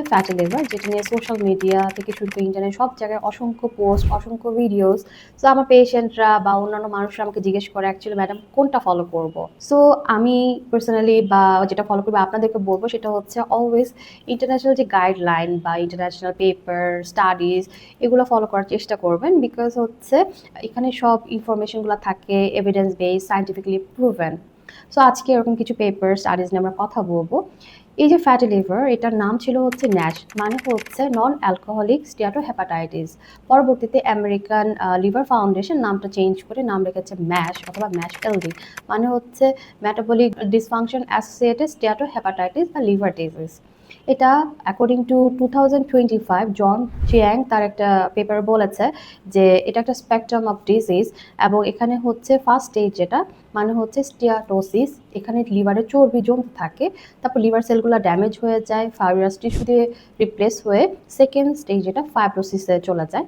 Fatty liver, যেটা নিয়ে social media থেকে শুরু করে ইন্টারনেট সব জায়গায় অসংখ্য পোস্ট, অসংখ্য ভিডিওস। সো আমার পেশেন্টরা বা অন্যান্য মানুষরা আমাকে জিজ্ঞেস করে অ্যাকচুয়ালি ম্যাডাম কোনটা ফলো করব। সো আমি পার্সোনালি বা যেটা ফলো করবো আপনাদেরকে বলবো সেটা হচ্ছে অলওয়েজ ইন্টারন্যাশনাল যে গাইডলাইন বা ইন্টারন্যাশনাল পেপার স্টাডিজ এগুলো ফলো করার চেষ্টা করবেন, বিকজ হচ্ছে এখানে সব ইনফরমেশনগুলো থাকে evidence base, scientifically proven. So আজকে এরকম কিছু পেপার স্টাডিজ নিয়ে আমরা কথা বলবো। এই যে ফ্যাটি লিভার, এটার নাম ছিল হচ্ছে ন্যাশ, মানে হচ্ছে নন অ্যালকোহলিক স্টিয়াটোহেপাটাইটিস। পরবর্তীতে আমেরিকান লিভার ফাউন্ডেশন নামটা চেঞ্জ করে নাম রেখেছে ম্যাশ অথবা ম্যাশ এলডি, মানে হচ্ছে মেটাবলিক ডিসফাংশন অ্যাসোসিয়েটেড স্টিয়াটোহেপাটাইটিস বা লিভার ডিজিজ। এটা অ্যাকর্ডিং টু 2025 জন চিয়াং তার একটা পেপার বলেছে যে এটা একটা স্পেকট্রাম অফ ডিজিজ, এবং এখানে হচ্ছে ফার্স্ট স্টেজ যেটা মানে হচ্ছে স্টিয়াটোসিস, এখানে লিভারে চর্বি জমতে থাকে, তারপর লিভার সেলগুলো ড্যামেজ হয়ে যায়, ফাইব্রাস টিস্যু দিয়ে রিপ্লেস হয়ে সেকেন্ড স্টেজ যেটা ফাইব্রোসিসে চলে যায়।